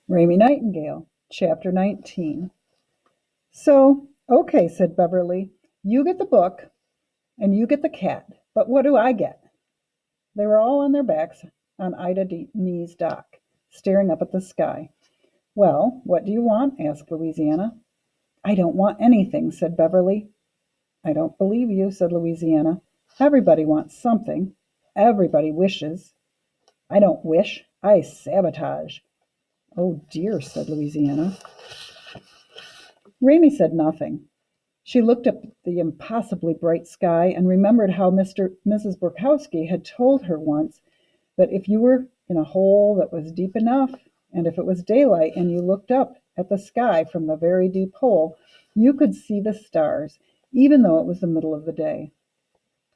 Raymie Nightingale, Chapter 19. So, okay, said Beverly, you get the book and you get the cat, but what do I get? They were all on their backs on Ida Nee's dock, staring up at the sky. Well, what do you want? Asked Louisiana. I don't want anything, said Beverly. I don't believe you, said Louisiana. Everybody wants something. Everybody wishes. I don't wish, I sabotage. Oh dear, said Louisiana. Raymie said nothing. She looked up at the impossibly bright sky and remembered how Mrs. Borkowski had told her once that if you were in a hole that was deep enough, and if it was daylight and you looked up at the sky from the very deep hole, you could see the stars, even though it was the middle of the day.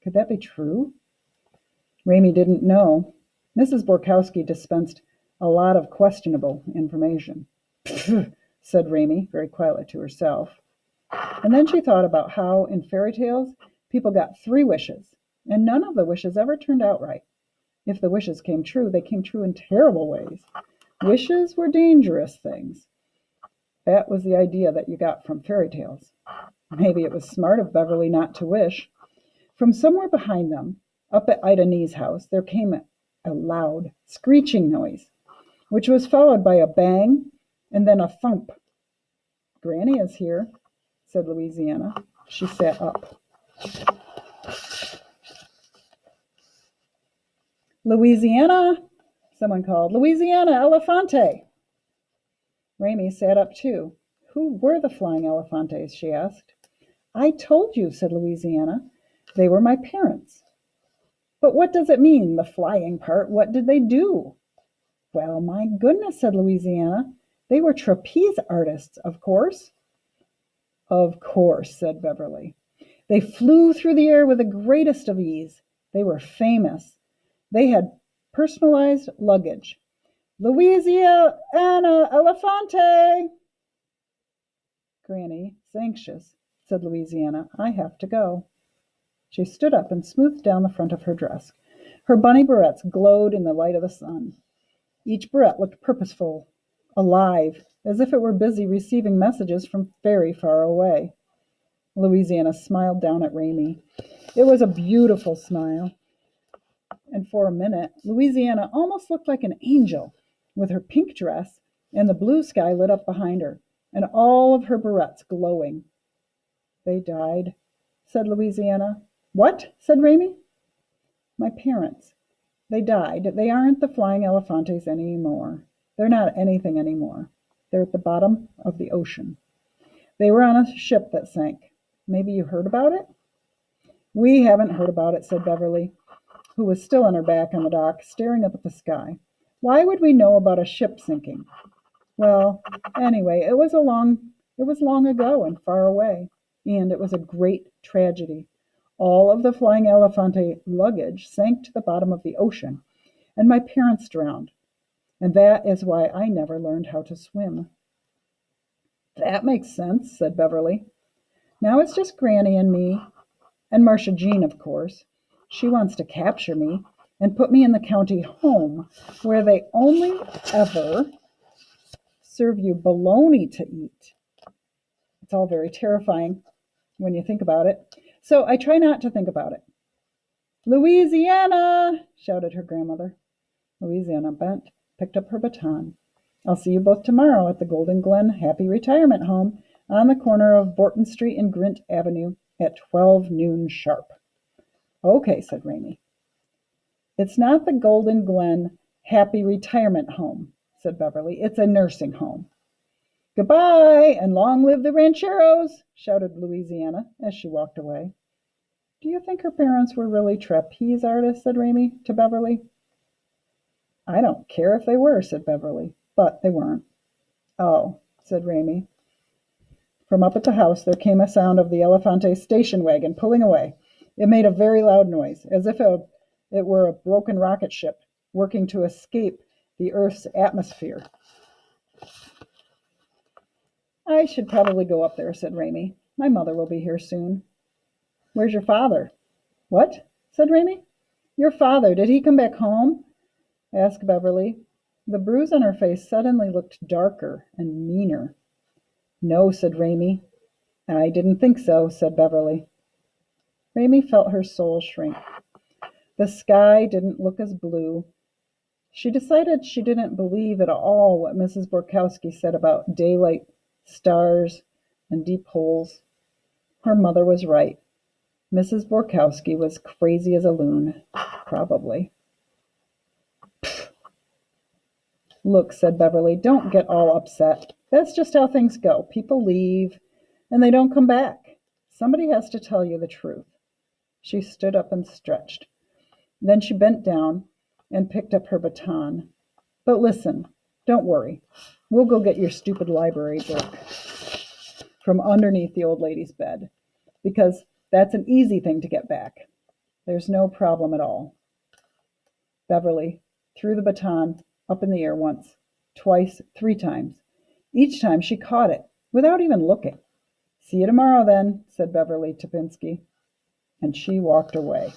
Could that be true? Raymie didn't know. Mrs. Borkowski dispensed a lot of questionable information. Pfft, said Raymie very quietly to herself. And then she thought about how in fairy tales people got 3 wishes, and none of the wishes ever turned out right. If the wishes came true, they came true in terrible ways. Wishes were dangerous things. That was the idea that you got from fairy tales. Maybe it was smart of Beverly not to wish. From somewhere behind them, up at Ida Nee's house, there came a loud, screeching noise, which was followed by a bang and then a thump. Granny is here, said Louisiana. She sat up. Louisiana, someone called. Louisiana, Elefante. Raymie sat up too. Who were the flying Elefantes, she asked. I told you, said Louisiana. They were my parents. But what does it mean, the flying part? What did they do? Well, my goodness, said Louisiana. They were trapeze artists, of course. Of course, said Beverly. They flew through the air with the greatest of ease. They were famous. They had personalized luggage. Louisiana Elefante! Granny is anxious, said Louisiana. I have to go. She stood up and smoothed down the front of her dress. Her bunny barrettes glowed in the light of the sun. Each barrette looked purposeful, alive, as if it were busy receiving messages from very far away. Louisiana smiled down at Raymie. It was a beautiful smile. And for a minute, Louisiana almost looked like an angel, with her pink dress and the blue sky lit up behind her, and all of her barrettes glowing. They died, said Louisiana. What? Said Raymie. My parents. They died. They aren't the flying Elefantes anymore. They're not anything anymore. They're at the bottom of the ocean. They were on a ship that sank. Maybe you heard about it? We haven't heard about it, said Beverly, who was still on her back on the dock, staring up at the sky. Why would we know about a ship sinking? Well, anyway, it was long ago and far away, and it was a great tragedy. All of the flying Elefante luggage sank to the bottom of the ocean, and my parents drowned. And that is why I never learned how to swim. That makes sense, said Beverly. Now it's just Granny and me, and Marcia Jean, of course. She wants to capture me and put me in the county home, where they only ever serve you bologna to eat. It's all very terrifying when you think about it. So I try not to think about it. Louisiana, shouted her grandmother. Louisiana bent, picked up her baton. I'll see you both tomorrow at the Golden Glen Happy Retirement Home on the corner of Borton Street and Grint Avenue at 12 noon sharp. Okay, said Raymie. It's not the Golden Glen Happy Retirement Home, said Beverly. It's a nursing home. Goodbye, and long live the rancheros, shouted Louisiana as she walked away. Do you think her parents were really trapeze artists, said Raymie to Beverly. I don't care if they were, said Beverly, but they weren't. Oh, said Raymie. From up at the house there came a sound of the Elefante station wagon pulling away. It made a very loud noise, as if it were a broken rocket ship working to escape the Earth's atmosphere. I should probably go up there, said Raymie. My mother will be here soon. Where's your father? What? Said Raymie. Your father, did he come back home? Asked Beverly. The bruise on her face suddenly looked darker and meaner. "No," said Raymie. "I didn't think so," said Beverly. Raymie felt her soul shrink. The sky didn't look as blue. She decided she didn't believe at all what Mrs. Borkowski said about daylight, stars, and deep holes. Her mother was right. Mrs. Borkowski was crazy as a loon, probably. "Look," said Beverly, "don't get all upset. That's just how things go. People leave, and they don't come back. Somebody has to tell you the truth." She stood up and stretched. Then she bent down and picked up her baton. "But listen, don't worry. We'll go get your stupid library book from underneath the old lady's bed, because that's an easy thing to get back. There's no problem at all." Beverly threw the baton up in the air once, twice, 3 times. Each time she caught it without even looking. "See you tomorrow, then," said Beverly to Pinsky, and she walked away.